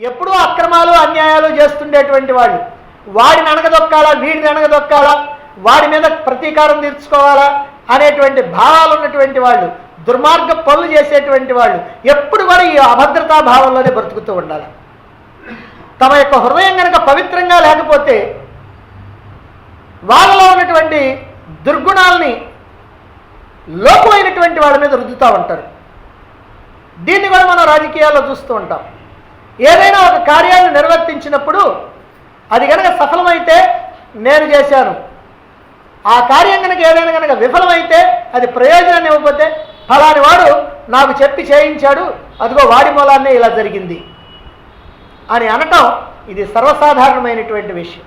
ఎప్పుడూ అక్రమాలు అన్యాయాలు చేస్తుండేటువంటి వాళ్ళు వాడిని అణగదొక్కాలా, వీడిని అణగదొక్కాలా, వాడి మీద ప్రతీకారం తీర్చుకోవాలా అనేటువంటి భావాలు ఉన్నటువంటి వాళ్ళు, దుర్మార్గ పనులు చేసేటువంటి వాళ్ళు ఎప్పుడు కూడా ఈ అభద్రతా భావంలోనే బ్రతుకుతూ ఉండాలి. తమ యొక్క హృదయం కనుక పవిత్రంగా లేకపోతే వాళ్ళలో ఉన్నటువంటి దుర్గుణాలని లోకమైనటువంటి వాళ్ళ మీద రుద్దుతూ ఉంటారు. దీన్ని కూడా మనం రాజకీయాల్లో చూస్తూ ఉంటాం. ఏదైనా ఒక కార్యాన్ని నిర్వర్తించినప్పుడు అది కనుక సఫలమైతే నేను చేశాను, ఆ కార్యం కనుక ఏదైనా కనుక విఫలమైతే అది ప్రయోజనాన్ని ఇవ్వకపోతే ఫలాని వాడు నాకు చెప్పి చేయించాడు, అదిగో వాడి మూలాన్నే ఇలా జరిగింది అని అనటం ఇది సర్వసాధారణమైనటువంటి విషయం.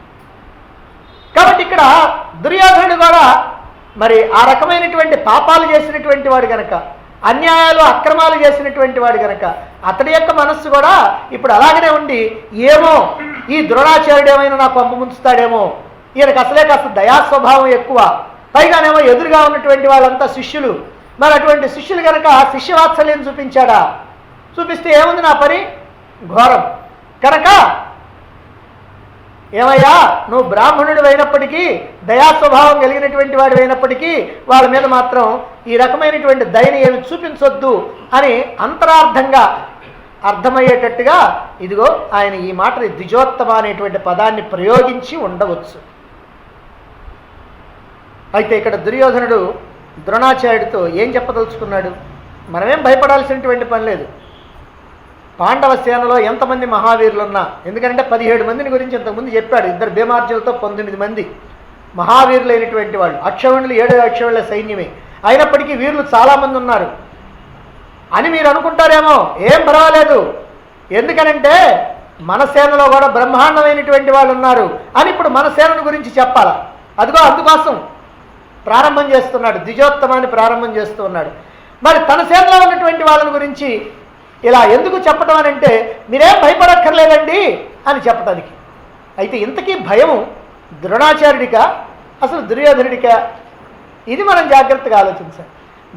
కాబట్టి ఇక్కడ దుర్యోధనుడు కూడా మరి ఆ రకమైనటువంటి పాపాలు చేసినటువంటి వాడు కనుక, అన్యాయాలు అక్రమాలు చేసినటువంటి వాడు కనుక అతడి యొక్క మనస్సు కూడా ఇప్పుడు అలాగనే ఉండి ఏమో ఈ ద్రోణాచార్యుడు ఏమైనా నాకు పంపు ముంచుతాడేమో, ఈయనకు అసలే కాస్త దయాస్వభావం ఎక్కువ, పైగానేమో ఎదురుగా ఉన్నటువంటి వాళ్ళంతా శిష్యులు, మరి అటువంటి శిష్యులు కనుక శిష్యవాత్సల్యం చూపించాడా, చూపిస్తే ఏముంది నా పని ఘోరం కనుక ఏమయ్యా నువ్వు బ్రాహ్మణుడు అయినప్పటికీ దయాస్వభావం కలిగినటువంటి వాడు అయినప్పటికీ వాళ్ళ మీద మాత్రం ఈ రకమైనటువంటి దయని ఏమి చూపించొద్దు అని అంతరార్థంగా అర్థమయ్యేటట్టుగా ఇదిగో ఆయన ఈ మాటని ద్విజోత్తమ అనేటువంటి పదాన్ని ప్రయోగించి ఉండవచ్చు. అయితే ఇక్కడ దుర్యోధనుడు ద్రోణాచార్యుడితో ఏం చెప్పదలుచుకున్నాడు? మనమేం భయపడాల్సినటువంటి పని లేదు. పాండవ సేనలో ఎంతమంది మహావీరులు ఉన్నా, ఎందుకంటే 17 మందిని గురించి ఇంతకుముందు చెప్పాడు, 2 భీమార్జులతో 19 మంది మహావీరులైనటువంటి వాళ్ళు, అక్షౌణులు 7 అక్షౌణుల సైన్యమే, అయినప్పటికీ వీరులు చాలామంది ఉన్నారు అని మీరు అనుకుంటారేమో. ఏం పర్వాలేదు, ఎందుకనంటే మన సేనలో కూడా బ్రహ్మాండమైనటువంటి వాళ్ళు ఉన్నారు అని ఇప్పుడు మన సేనను గురించి చెప్పాలా. అదిగో అందుకోసం ప్రారంభం చేస్తున్నాడు, ద్విజోత్తమాన్ని ప్రారంభం చేస్తూ ఉన్నాడు. మరి తన సేనలో ఉన్నటువంటి వాళ్ళని గురించి ఇలా ఎందుకు చెప్పటం అని అంటే మీరేం భయపడక్కర్లేదండి అని చెప్పటానికి. అయితే ఇంతకీ భయం ద్రోణాచార్యుడికా అసలు దుర్యోధనుడికా? ఇది మనం జాగ్రత్తగా ఆలోచించాలి.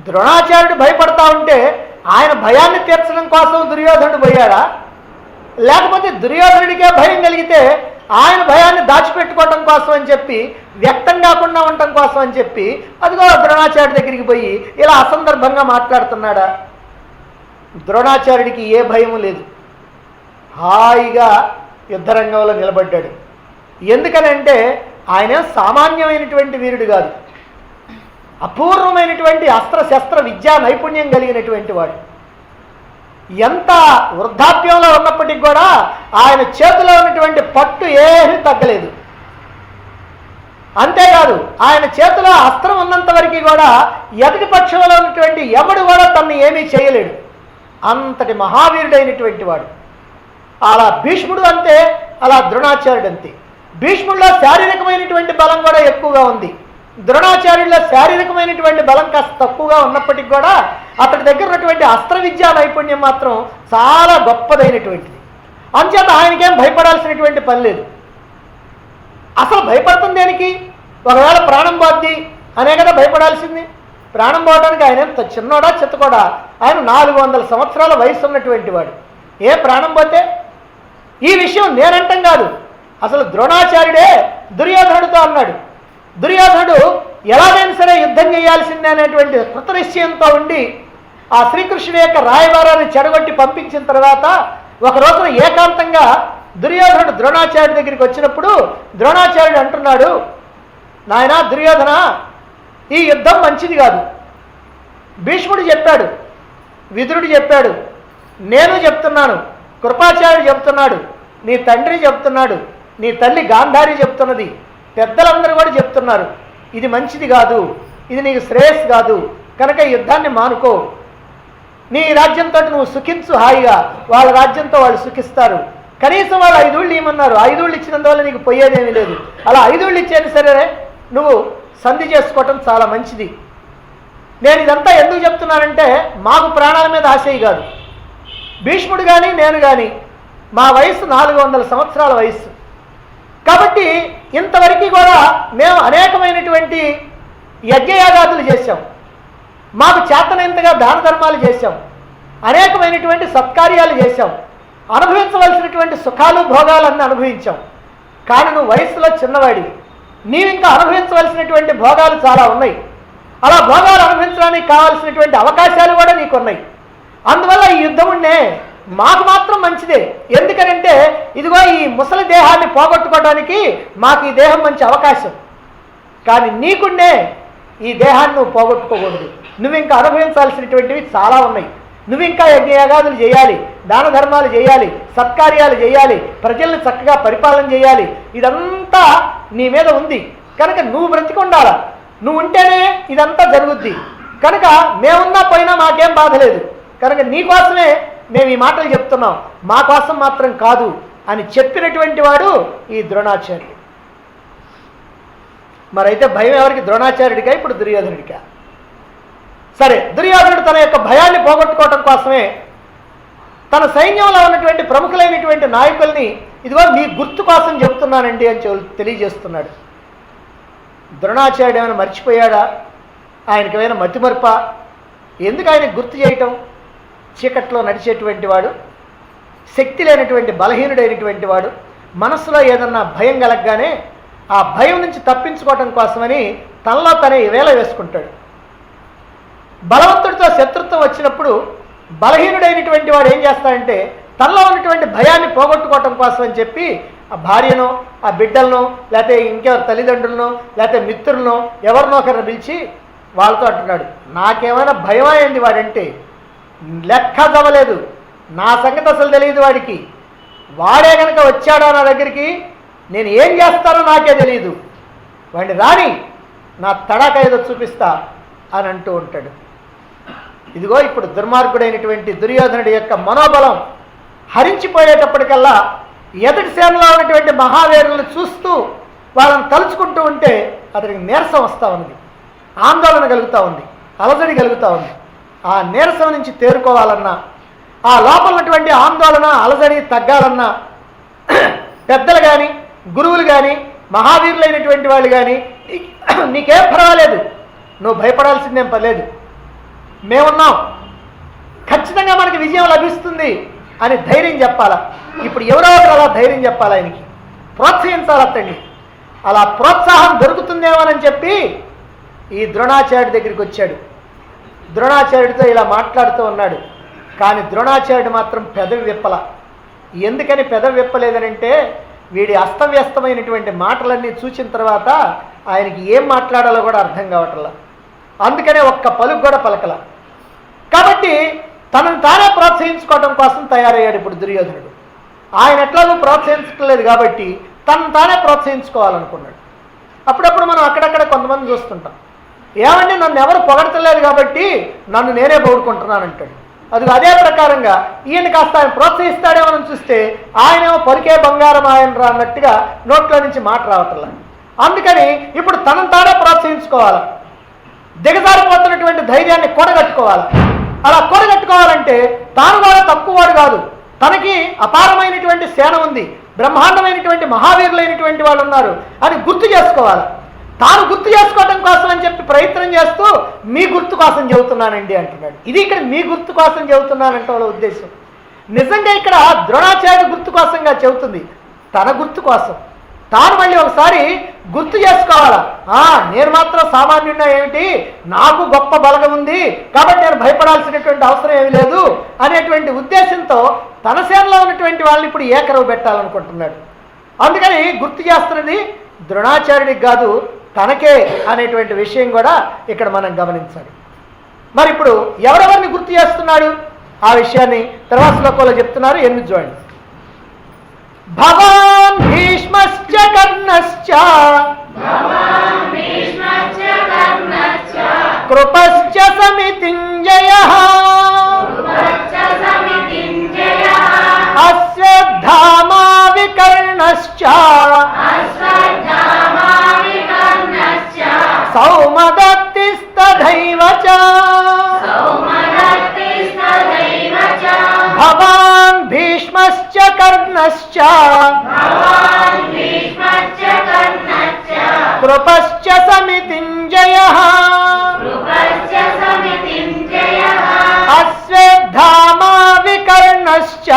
ద్రోణాచార్యుడు భయపడతా ఉంటే ఆయన భయాన్ని తీర్చడం కోసం దుర్యోధనుడు పోయాడా, లేకపోతే దుర్యోధనుడికే భయం కలిగితే ఆయన భయాన్ని దాచిపెట్టుకోవటం కోసం అని చెప్పి, వ్యక్తం కాకుండా ఉండటం కోసం అని చెప్పి అదిగో ద్రోణాచార్యుడి దగ్గరికి పోయి ఇలా అసందర్భంగా మాట్లాడుతున్నాడా? ద్రోణాచార్యుడికి ఏ భయము లేదు, హాయిగా యుద్ధరంగంలో నిలబడ్డాడు. ఎందుకనంటే ఆయన సామాన్యమైనటువంటి వీరుడు కాదు, అపూర్వమైనటువంటి అస్త్రశస్త్ర విద్యా నైపుణ్యం కలిగినటువంటి వాడు. ఎంత వృద్ధాప్యంలో ఉన్నప్పటికీ కూడా ఆయన చేతిలో ఉన్నటువంటి పట్టు ఏమీ తగ్గలేదు. అంతేకాదు ఆయన చేతిలో అస్త్రం ఉన్నంత వరకు కూడా ఎదుటి పక్షంలో ఉన్నటువంటి ఎవడు కూడా తనని ఏమీ చేయలేడు. అంతటి మహావీరుడైనటువంటి వాడు. అలా భీష్ముడు అంతే, అలా ద్రోణాచార్యుడు అంతే. భీష్ముడిలో శారీరకమైనటువంటి బలం కూడా ఎక్కువగా ఉంది, ద్రోణాచార్యుడిలో శారీరకమైనటువంటి బలం కాస్త తక్కువగా ఉన్నప్పటికీ కూడా అతడి దగ్గర ఉన్నటువంటి అస్త్ర విద్యా నైపుణ్యం మాత్రం చాలా గొప్పదైనటువంటిది. అంచేత ఆయనకేం భయపడాల్సినటువంటి పని లేదు. అసలు భయపడుతుంది దేనికి? ఒకవేళ ప్రాణం పోద్ది అనే కదా భయపడాల్సింది. ప్రాణం పోవడానికి ఆయన ఎంత చిన్నోడా చిత్తకోడా? ఆయన 400 సంవత్సరాల వయసు ఉన్నటువంటి వాడు. ఏ ప్రాణం పోతే? ఈ విషయం నేనంటాం కాదు, అసలు ద్రోణాచార్యుడే దుర్యోధనుడితో అన్నాడు. దుర్యోధనుడు ఎలాగైనా సరే యుద్ధం చేయాల్సిందే అనేటువంటి కృతనిశ్చయంతో ఉండి ఆ శ్రీకృష్ణుడి యొక్క రాయబారాన్ని చెడగొట్టి పంపించిన తర్వాత ఒక రోజున ఏకాంతంగా దుర్యోధనుడు ద్రోణాచార్యుడి దగ్గరికి వచ్చినప్పుడు ద్రోణాచార్యుడు అంటున్నాడు, నాయనా దుర్యోధన, ఈ యుద్ధం మంచిది కాదు. భీష్ముడు చెప్పాడు, విదురుడు చెప్పాడు, నేను చెప్తున్నాను, కృపాచార్యుడు చెప్తున్నాడు, నీ తండ్రి చెప్తున్నాడు, నీ తల్లి గాంధారి చెప్తున్నది, పెద్దలందరూ కూడా చెప్తున్నారు, ఇది మంచిది కాదు, ఇది నీకు శ్రేయస్సు కాదు, కనుక ఈ యుద్ధాన్ని మానుకో, నీ రాజ్యంతో నువ్వు సుఖించు హాయిగా, వాళ్ళ రాజ్యంతో వాళ్ళు సుఖిస్తారు, కనీసం వాళ్ళు 5 ఊళ్ళు ఇవ్వమన్నారు, 5 ఊళ్ళు ఇచ్చినందువల్ల నీకు పోయేదేమీ లేదు, అలా 5 ఊళ్ళు ఇచ్చేది సరే నువ్వు సంధి చేసుకోవటం చాలా మంచిది. నేను ఇదంతా ఎందుకు చెప్తున్నానంటే మాకు ప్రాణాల మీద ఆశయి కాదు. భీష్ముడు కానీ నేను కానీ మా వయసు 400 సంవత్సరాల వయస్సు కాబట్టి ఇంతవరకు కూడా మేము అనేకమైనటువంటి యజ్ఞయాగాదులు చేశాం, మాకు చేతనైనంతగా దాన ధర్మాలు చేశాం, అనేకమైనటువంటి సత్కార్యాలు చేశాం, అనుభవించవలసినటువంటి సుఖాలు భోగాలన్నీ అనుభవించాం. కానీ నువ్వు వయసులో చిన్నవాడివి, నీవింకా అనుభవించవలసినటువంటి భోగాలు చాలా ఉన్నాయి. అలా భోగాలు అనుభవించడానికి కావాల్సినటువంటి అవకాశాలు కూడా నీకు ఉన్నాయి. అందువల్ల ఈ యుద్ధం ఉండే మాకు మాత్రం మంచిదే. ఎందుకనంటే ఇదిగో ఈ ముసలి దేహాన్ని పోగొట్టుకోవడానికి మాకు ఈ దేహం మంచి అవకాశం. కానీ నీకుండే ఈ దేహాన్ని నువ్వు పోగొట్టుకోకూడదు. నువ్వు ఇంకా అనుభవించాల్సినటువంటివి చాలా ఉన్నాయి. నువ్వు ఇంకా యజ్ఞయాగాదులు చేయాలి, దాన ధర్మాలు చేయాలి, సత్కార్యాలు చేయాలి, ప్రజల్ని చక్కగా పరిపాలన చేయాలి. ఇదంతా నీ మీద ఉంది కనుక నువ్వు బ్రతికుండాలా. నువ్వు ఉంటేనే ఇదంతా జరుగుద్ది. కనుక మేమున్నా పోయినా మాకేం బాధ లేదు. కనుక నీకోసమే మేము ఈ మాటలు చెప్తున్నాం, మా కోసం మాత్రం కాదు అని చెప్పినటువంటి వాడు ఈ ద్రోణాచార్యుడు. మరైతే భయం ఎవరికి? ద్రోణాచార్యుడిగా, ఇప్పుడు దుర్యోధనుడిగా. సరే, దుర్యోధనుడు తన యొక్క భయాన్ని పోగొట్టుకోవటం కోసమే తన సైన్యంలో ఉన్నటువంటి ప్రముఖులైనటువంటి నాయకుల్ని ఇదిగో మీ గుర్తు కోసం చెబుతున్నానండి అని తెలియజేస్తున్నాడు. ద్రోణాచార్యుడు ఏమైనా మర్చిపోయాడా? ఆయనకి ఏమైనా మతిమరుప? ఎందుకు ఆయన గుర్తు చేయటం? చీకట్లో నడిచేటువంటి వాడు, శక్తి లేనటువంటి బలహీనుడైనటువంటి వాడు, మనసులో ఏదన్నా భయం కలగగానే ఆ భయం నుంచి తప్పించుకోవటం కోసమని తనలో తనే వేల వేసుకుంటాడు. బలవంతుడితో శత్రుత్వం వచ్చినప్పుడు బలహీనుడైనటువంటి వాడు ఏం చేస్తాడంటే తనలో ఉన్నటువంటి భయాన్ని పోగొట్టుకోవటం కోసం అని చెప్పి ఆ భార్యనో, ఆ బిడ్డలను, లేకపోతే ఇంకెవరి తల్లిదండ్రులను, లేకపోతే మిత్రులను, ఎవరినో ఒకరిని పిలిచి వాళ్ళతో అంటున్నాడు, నాకేమైనా భయం అయింది వాడంటే లెక్క చదవలేదు, నా సంగతి అసలు తెలియదు వాడికి. వాడే కనుక వచ్చాడో నా దగ్గరికి నేను ఏం చేస్తానో నాకే తెలియదు. వాడిని రాని నా తడాక ఏదో చూపిస్తా అని అంటూ ఉంటాడు. ఇదిగో ఇప్పుడు దుర్మార్గుడైనటువంటి దుర్యోధనుడి యొక్క మనోబలం హరించిపోయేటప్పటికల్లా ఎదుటి సేనలో ఉన్నటువంటి మహావీరులను చూస్తూ వాళ్ళని తలుచుకుంటూ ఉంటే అతనికి నీరసం వస్తూ ఉంది, ఆందోళన కలుగుతూ ఉంది, అలజడి కలుగుతూ ఉంది. ఆ నీరసం నుంచి తేరుకోవాలన్నా, ఆ లోపల ఉన్నటువంటి ఆందోళన అలజడి తగ్గాలన్నా పెద్దలు కానీ, గురువులు కానీ, మహావీరులైనటువంటి వాళ్ళు కానీ నీకేం పర్వాలేదు, నువ్వు భయపడాల్సిందేం పర్లేదు, మేమున్నాం, ఖచ్చితంగా మనకి విజయం లభిస్తుంది అని ధైర్యం చెప్పాలా. ఇప్పుడు ఎవరో ఒకరు అలా ధైర్యం చెప్పాలి, ఆయనకి ప్రోత్సహించాలి అతన్ని. అలా ప్రోత్సాహం దొరుకుతుందేమోనని చెప్పి ఈ ద్రోణాచార్యుడి దగ్గరికి వచ్చాడు. ద్రోణాచార్యుడితో ఇలా మాట్లాడుతూ ఉన్నాడు. కానీ ద్రోణాచార్యుడు మాత్రం పెదవి విప్పల. ఎందుకని పెదవి విప్పలేదనంటే వీడి అస్తవ్యస్తమైనటువంటి మాటలన్నీ చూసిన తర్వాత ఆయనకి ఏం మాట్లాడాలో కూడా అర్థం కావట్లా. అందుకనే ఒక్క పలుకు కూడా పలకల. కాబట్టి తనను తానే ప్రోత్సహించుకోవడం కోసం తయారయ్యాడు ఇప్పుడు దుర్యోధనుడు. ఆయన ఎట్లాగూ ప్రోత్సహించట్లేదు కాబట్టి తనను తానే ప్రోత్సహించుకోవాలనుకున్నాడు. అప్పుడప్పుడు మనం అక్కడక్కడ కొంతమంది చూస్తుంటాం, ఏమంటే నన్ను ఎవరు పొగడతలేదు కాబట్టి నన్ను నేనే పొగుడుకుంటున్నానంటాడు. అది అదే ప్రకారంగా ఈయన కాస్త ఆయన ప్రోత్సహిస్తాడేమని చూస్తే ఆయనేమో పలికే బంగారం ఆయన రా అన్నట్టుగా నోట్లో నుంచి మాట రావట్లా. అందుకని ఇప్పుడు తనను తానే ప్రోత్సహించుకోవాలి, దిగజారిపోతున్నటువంటి ధైర్యాన్ని కూడగట్టుకోవాలి. అలా కూడగట్టుకోవాలంటే తాను కూడా తక్కువవాడు కాదు, తనకి అపారమైనటువంటి సేన ఉంది, బ్రహ్మాండమైనటువంటి మహావీరులైనటువంటి వాళ్ళు ఉన్నారు అని గుర్తు చేసుకోవాలి. తాను గుర్తు చేసుకోవడం కోసం అని చెప్పి ప్రయత్నం చేస్తూ మీ గుర్తు కోసం చెబుతున్నానండి అంటున్నాడు. ఇది ఇక్కడ మీ గుర్తు కోసం చెబుతున్నానంటే వాళ్ళ ఉద్దేశం. నిజంగా ఇక్కడ ద్రోణాచార్యుడు గుర్తు కోసంగా చెబుతుంది, తన గుర్తు కోసం. తాను మళ్ళీ ఒకసారి గుర్తు చేసుకోవాలా, నేను మాత్రం సామాన్యుడినా ఏమిటి, నాకు గొప్ప బలగం ఉంది కాబట్టి నేను భయపడాల్సినటువంటి అవసరం ఏమీ లేదు అనేటువంటి ఉద్దేశంతో తన సేనలో ఉన్నటువంటి వాళ్ళని ఇప్పుడు ఏకరవు పెట్టాలనుకుంటున్నాడు. అందుకని గుర్తు చేస్తున్నది ద్రోణాచార్యుడికి కాదు, తనకే అనేటువంటి విషయం కూడా ఇక్కడ మనం గమనించాలి. మరి ఇప్పుడు ఎవరెవరిని గుర్తు చేస్తున్నాడు ఆ విషయాన్ని తర్వాత శ్లోకంలో చెప్తున్నారు. 8 చూడండి. భవాన్ భీష్మశ్చ కర్ణశ్చ కృపశ్చ సమితింజయః అశ్వత్థామా వికర్ణశ్చ సౌమదత్తిస్తథైవ చ భవాన్ భీష్మశ్చ కర్ణశ్చ కృపశ్చ సమితింజయః అశ్వత్థామా వికర్ణశ్చ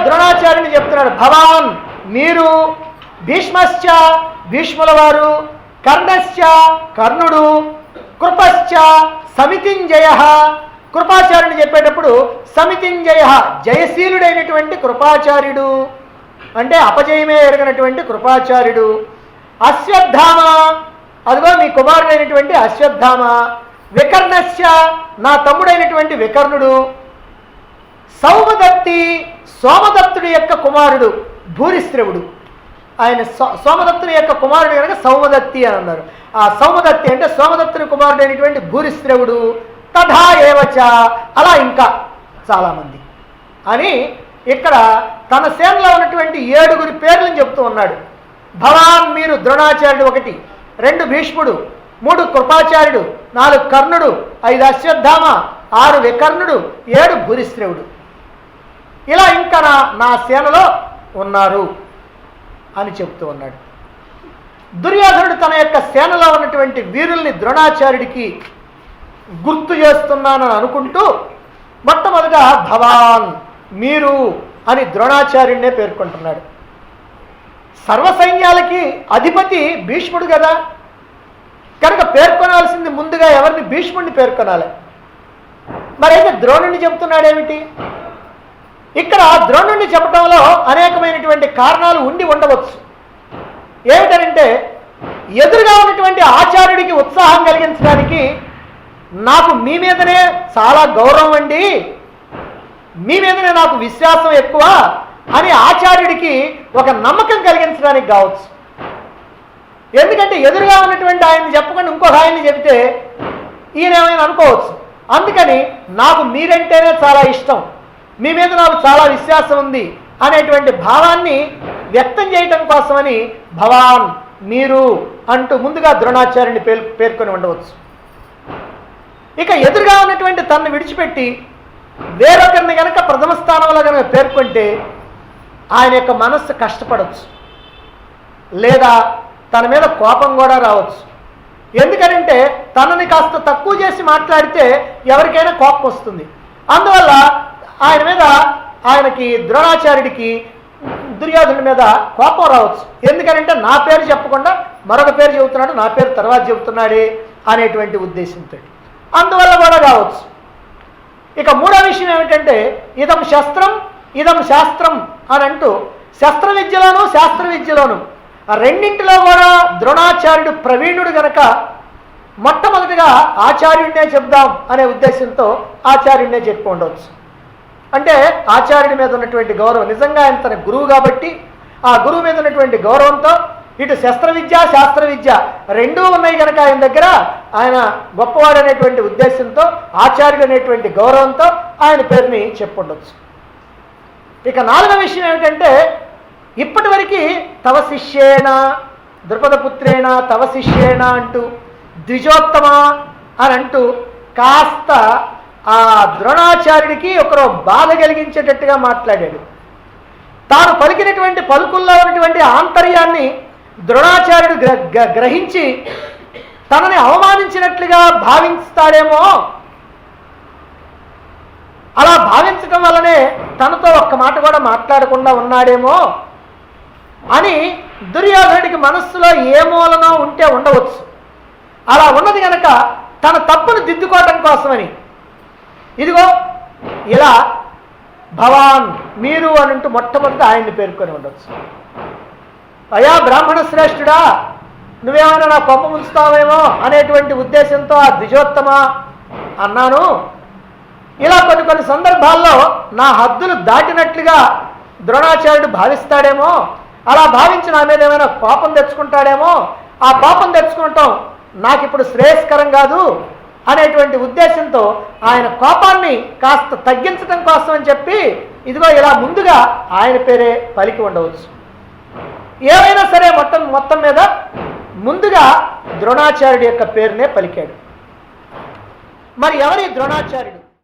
ద్రోణాచార్యుని చెప్తున్నాడు, భవాన్ మీరు, భీష్మశ్చ భీష్ముల వారు, కర్ణశ్చ కర్ణుడు, కృపశ్చ సమితింజయ. కృపాచార్యుని చెప్పేటప్పుడు సమితింజయ జయశీలుడైనటువంటి కృపాచార్యుడు అంటే అపజయమే ఎరగనటువంటి కృపాచార్యుడు, అశ్వత్థామ అదిగో మీ కుమారుడైనటువంటి అశ్వత్థామ, వికర్ణశ్చ నా తమ్ముడైనటువంటి వికర్ణుడు, సౌమదత్తి సోమదత్తుడి యొక్క కుమారుడు భూరిశ్రవుడు. ఆయన సోమదత్తుని యొక్క కుమారుడు కనుక సౌమదత్తి అని అన్నారు. ఆ సౌమదత్తి అంటే సోమదత్తుని కుమారుడైనటువంటి భూరిశ్రవుడు, తథా ఏవచ అలా ఇంకా చాలామంది అని ఇక్కడ తన సేనలో ఉన్నటువంటి 7 పేర్లను చెప్తూ ఉన్నాడు. భవాన్ మీరు ద్రోణాచార్యుడు 1, 2 భీష్ముడు, 3 కృపాచార్యుడు, 4 కర్ణుడు, 5 అశ్వత్థామ, 6 వికర్ణుడు, 7 భూరిశ్రవుడు. ఇలా ఇంకా నా సేనలో ఉన్నారు అని చెప్తూ ఉన్నాడు. దుర్యోధనుడు తన యొక్క సేనలో ఉన్నటువంటి వీరుల్ని ద్రోణాచార్యుడికి గుర్తు చేస్తున్నానని అనుకుంటూ మొట్టమొదట భవాన్ మీరు అని ద్రోణాచార్యుడినే పేర్కొంటున్నాడు. సర్వసైన్యాలకి అధిపతి భీష్ముడు కదా, కనుక పేర్కొనాల్సింది ముందుగా ఎవరిని? భీష్ముడిని పేర్కొనాలి. మరైతే ద్రోణుడిని చెబుతున్నాడేమిటి? ఇక్కడ ద్రోణుడిని చెప్పడంలో అనేకమైనటువంటి కారణాలు ఉండి ఉండవచ్చు. ఏమిటంటే ఎదురుగా ఉన్నటువంటి ఆచార్యుడికి ఉత్సాహం కలిగించడానికి నాకు మీ మీదనే చాలా గౌరవం అండి, మీ మీదనే నాకు విశ్వాసం ఎక్కువ అని ఆచార్యుడికి ఒక నమ్మకం కలిగించడానికి కావచ్చు. ఎందుకంటే ఎదురుగా ఉన్నటువంటి ఆయన్ని చెప్పకుండా ఇంకొక ఆయన్ని చెబితే ఈయన ఏమైనా అనుకోవచ్చు. అందుకని నాకు మీరంటేనే చాలా ఇష్టం, మీ మీద నాకు చాలా విశ్వాసం ఉంది అనేటువంటి భావాన్ని వ్యక్తం చేయటం కోసమని భవాన్ మీరు అంటూ ముందుగా ద్రోణాచార్యుని పేర్కొని ఉండవచ్చు. ఇక ఎదురుగా ఉన్నటువంటి తనను విడిచిపెట్టి వేరొకరిని కనుక ప్రథమ స్థానంలో కనుక పేర్కొంటే ఆయన యొక్క మనస్సు కష్టపడవచ్చు, లేదా తన మీద కోపం కూడా రావచ్చు. ఎందుకనంటే తనని కాస్త తక్కువ చేసి మాట్లాడితే ఎవరికైనా కోపం వస్తుంది. అందువల్ల ఆయనకి ద్రోణాచార్యుడికి దుర్యోధనుడి మీద కోపం రావచ్చు. ఎందుకనంటే నా పేరు చెప్పకుండా మరొక పేరు చెబుతున్నాడు, నా పేరు తర్వాత చెబుతున్నాడే అనేటువంటి ఉద్దేశంతో అందువల్ల కూడా కావచ్చు. ఇక మూడో విషయం ఏమిటంటే ఇదం శస్త్రం ఇదం శాస్త్రం అని అంటూ శస్త్ర విద్యలోను శాస్త్ర విద్యలోను రెండింటిలో కూడా ద్రోణాచార్యుడు ప్రవీణుడు గనక మొట్టమొదటిగా ఆచార్యుడినే చెప్దాం అనే ఉద్దేశంతో ఆచార్యుడినే చెప్పి ఉండవచ్చు. అంటే ఆచార్యుడి మీద ఉన్నటువంటి గౌరవం, నిజంగా ఆయన తన గురువు కాబట్టి ఆ గురువు మీద ఉన్నటువంటి గౌరవంతో ఇటు శస్త్ర విద్య శాస్త్ర విద్య రెండూ ఉన్నాయి కనుక ఆయన దగ్గర ఆయన గొప్పవాడు అనేటువంటి ఉద్దేశంతో ఆచార్యుడు అనేటువంటి గౌరవంతో ఆయన పేరుని చెప్పుండొచ్చు. ఇక నాలుగో విషయం ఏమిటంటే ఇప్పటి వరకు తవ శిష్యేణ ద్రుపదపుత్రేణ తవ శిష్యేణ అంటూ ద్విజోత్తమ అని అంటూ కాస్త ఆ ద్రోణాచార్యుడికి ఒకరు బాధ కలిగించేటట్టుగా మాట్లాడాడు. తాను పలికినటువంటి పలుకుల్లో ఉన్నటువంటి ఆంతర్యాన్ని ద్రోణాచార్యుడు గ్రహించి తనని అవమానించినట్లుగా భావిస్తాడేమో, అలా భావించటం వల్లనే తనతో ఒక్క మాట కూడా మాట్లాడకుండా ఉన్నాడేమో అని దుర్యోధనుడికి మనస్సులో ఏ మూలనో ఉంటే ఉండవచ్చు. అలా ఉన్నది కనుక తన తప్పును దిద్దుకోవటం కోసమని ఇదిగో ఇలా భవాన్ మీరు అని అంటూ మొట్టమొదటి ఆయన్ని పేర్కొని ఉండవచ్చు. అయా బ్రాహ్మణ శ్రేష్ఠుడా, నువ్వేమైనా నా కొంప ముంచుతావేమో అనేటువంటి ఉద్దేశంతో ఆ ద్విజోత్తమ అన్నాను. ఇలా కొన్ని సందర్భాల్లో నా హద్దులు దాటినట్లుగా ద్రోణాచార్యుడు భావిస్తాడేమో, అలా భావించి నా మీద ఏమైనా కోపం తెచ్చుకుంటాడేమో, ఆ కోపం తెచ్చుకోవటం నాకు ఇప్పుడు శ్రేయస్కరం కాదు అనేటువంటి ఉద్దేశంతో ఆయన కోపాన్ని కాస్త తగ్గించడం కోసం అని చెప్పి ఇదిగో ఇలా ముందుగా ఆయన పేరే పలికి ఉండవచ్చు. ఏమైనా సరే మొత్తం మీద ముందుగా ద్రోణాచార్యుడి యొక్క పేరునే పలికాడు. మరి ఎవరి ద్రోణాచార్యుడు?